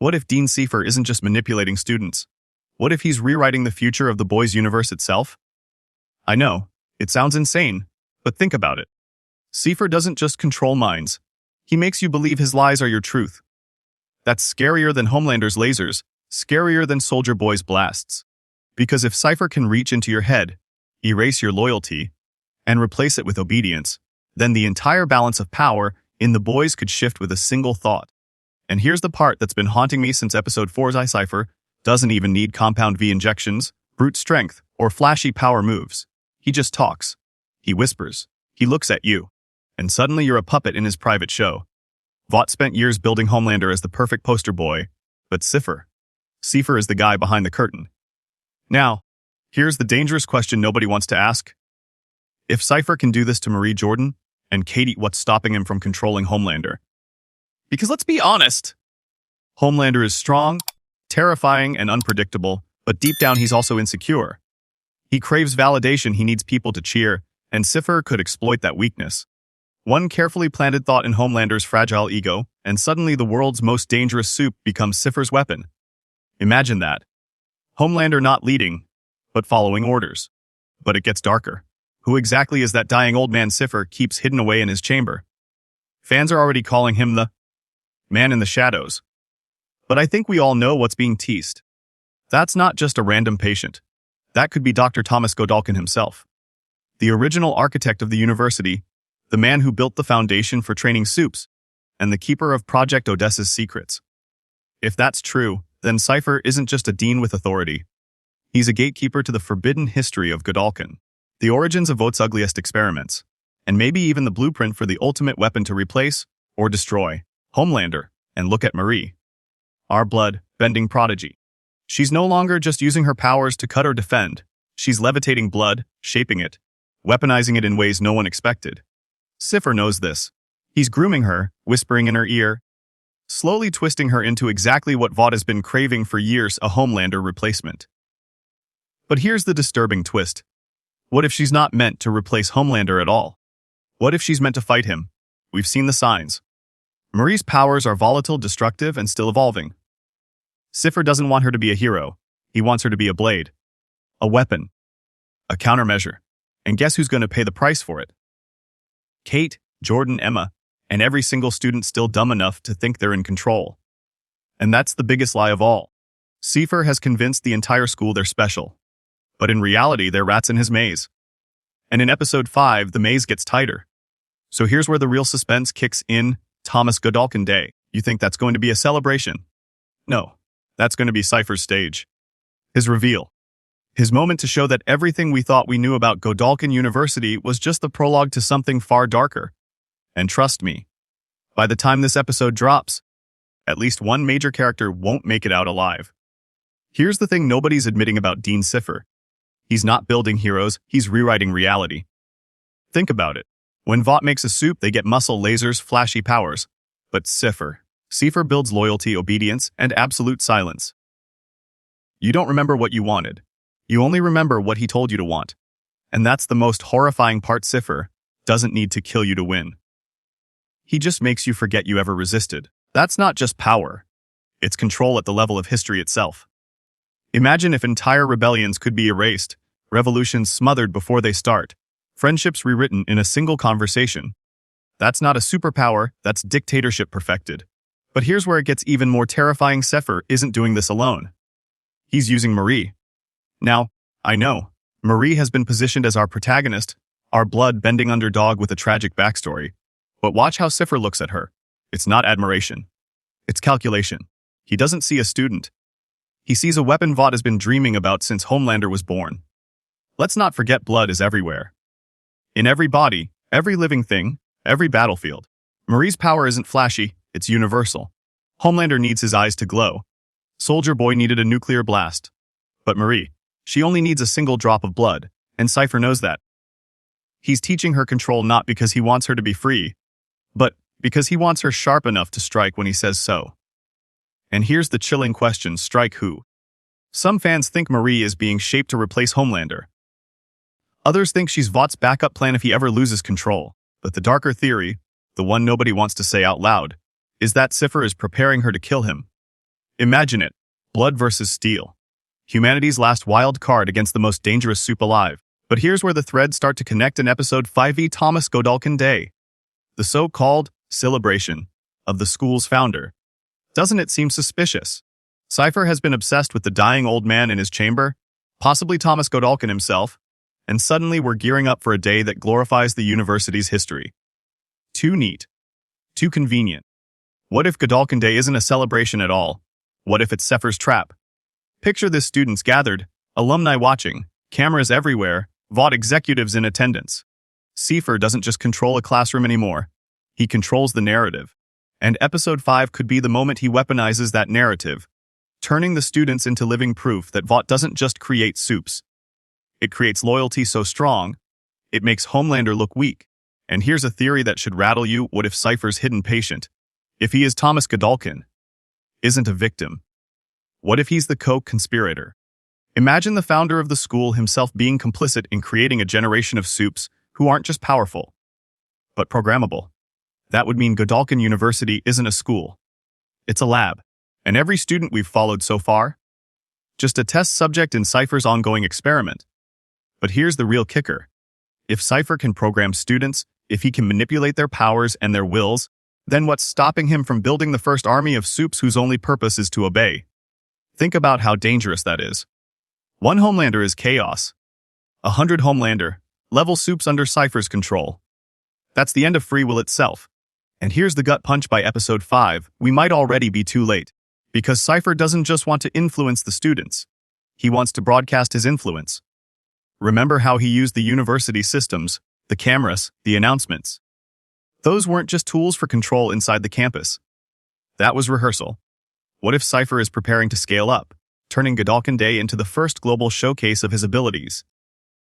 What if Dean Seifer isn't just manipulating students? What if he's rewriting the future of the boys' universe itself? I know, it sounds insane, but think about it. Seifer doesn't just control minds. He makes you believe his lies are your truth. That's scarier than Homelander's lasers, scarier than Soldier Boy's blasts. Because if Seifer can reach into your head, erase your loyalty, and replace it with obedience, then the entire balance of power in the boys could shift with a single thought. And here's the part that's been haunting me since episode 4's Seifer doesn't even need compound V injections, brute strength, or flashy power moves. He just talks. He whispers. He looks at you. And suddenly you're a puppet in his private show. Vought spent years building Homelander as the perfect poster boy, but Seifer is the guy behind the curtain. Now, here's the dangerous question nobody wants to ask. If Seifer can do this to Marie Jordan, and Cate, what's stopping him from controlling Homelander? Because let's be honest, Homelander is strong, terrifying, and unpredictable, but deep down he's also insecure. He craves validation, he needs people to cheer, and Seifer could exploit that weakness. One carefully planted thought in Homelander's fragile ego, and suddenly the world's most dangerous soup becomes Seifer's weapon. Imagine that. Homelander not leading, but following orders. But it gets darker. Who exactly is that dying old man Seifer keeps hidden away in his chamber? Fans are already calling him the man in the shadows. But I think we all know what's being teased. That's not just a random patient. That could be Dr. Thomas Godolkin himself. The original architect of the university, the man who built the foundation for training soups, and the keeper of Project Odessa's secrets. If that's true, then Seifer isn't just a dean with authority. He's a gatekeeper to the forbidden history of Godolkin, the origins of Vought's ugliest experiments, and maybe even the blueprint for the ultimate weapon to replace or destroy Homelander. And look at Marie, our blood-bending prodigy. She's no longer just using her powers to cut or defend. She's levitating blood, shaping it, weaponizing it in ways no one expected. Seifer knows this. He's grooming her, whispering in her ear, slowly twisting her into exactly what Vought has been craving for years, a Homelander replacement. But here's the disturbing twist. What if she's not meant to replace Homelander at all? What if she's meant to fight him? We've seen the signs. Marie's powers are volatile, destructive, and still evolving. Seifer doesn't want her to be a hero. He wants her to be a blade, a weapon, a countermeasure. And guess who's going to pay the price for it? Cate, Jordan, Emma, and every single student still dumb enough to think they're in control. And that's the biggest lie of all. Seifer has convinced the entire school they're special. But in reality, they're rats in his maze. And in episode 5, the maze gets tighter. So here's where the real suspense kicks in. Thomas Godolkin Day. You think that's going to be a celebration? No, that's going to be Seifer's stage. His reveal. His moment to show that everything we thought we knew about Godolkin University was just the prologue to something far darker. And trust me, by the time this episode drops, at least one major character won't make it out alive. Here's the thing nobody's admitting about Dean Seifer. He's not building heroes, he's rewriting reality. Think about it. When Vought makes a soup, they get muscle, lasers, flashy powers. But Seifer builds loyalty, obedience, and absolute silence. You don't remember what you wanted. You only remember what he told you to want. And that's the most horrifying part. Seifer doesn't need to kill you to win. He just makes you forget you ever resisted. That's not just power. It's control at the level of history itself. Imagine if entire rebellions could be erased, revolutions smothered before they start, friendships rewritten in a single conversation. That's not a superpower, that's dictatorship perfected. But here's where it gets even more terrifying. Seifer isn't doing this alone. He's using Marie. Now, I know, Marie has been positioned as our protagonist, our blood-bending underdog with a tragic backstory. But watch how Seifer looks at her. It's not admiration. It's calculation. He doesn't see a student. He sees a weapon Vought has been dreaming about since Homelander was born. Let's not forget blood is everywhere. In every body, every living thing, every battlefield. Marie's power isn't flashy, it's universal. Homelander needs his eyes to glow. Soldier Boy needed a nuclear blast. But Marie, she only needs a single drop of blood, and Seifer knows that. He's teaching her control not because he wants her to be free, but because he wants her sharp enough to strike when he says so. And here's the chilling question, strike who? Some fans think Marie is being shaped to replace Homelander. Others think she's Vought's backup plan if he ever loses control. But the darker theory, the one nobody wants to say out loud, is that Seifer is preparing her to kill him. Imagine it. Blood versus steel. Humanity's last wild card against the most dangerous soup alive. But here's where the threads start to connect in episode 5e Thomas Godolkin Day. The so-called celebration of the school's founder. Doesn't it seem suspicious? Cypher has been obsessed with the dying old man in his chamber, possibly Thomas Godolkin himself, and suddenly we're gearing up for a day that glorifies the university's history. Too neat. Too convenient. What if Godolkin Day isn't a celebration at all? What if it's Cypher's trap? Picture this: students gathered, alumni watching, cameras everywhere, VOD executives in attendance. Cypher doesn't just control a classroom anymore. He controls the narrative. And episode 5 could be the moment he weaponizes that narrative, turning the students into living proof that VOD doesn't just create soups. It creates loyalty so strong, it makes Homelander look weak. And here's a theory that should rattle you: what if Cypher's hidden patient, if he is Thomas Godolkin, isn't a victim? What if he's the co-conspirator? Imagine the founder of the school himself being complicit in creating a generation of soups who aren't just powerful, but programmable. That would mean Godolkin University isn't a school. It's a lab. And every student we've followed so far? Just a test subject in Cypher's ongoing experiment. But here's the real kicker. If Cypher can program students, if he can manipulate their powers and their wills, then what's stopping him from building the first army of soups whose only purpose is to obey? Think about how dangerous that is. One Homelander is chaos. 100 Homelander-level soups under Cypher's control. That's the end of free will itself. And here's the gut punch: by episode 5, we might already be too late. Because Cypher doesn't just want to influence the students. He wants to broadcast his influence. Remember how he used the university systems, the cameras, the announcements? Those weren't just tools for control inside the campus. That was rehearsal. What if Cypher is preparing to scale up, turning Godolkin Day into the first global showcase of his abilities?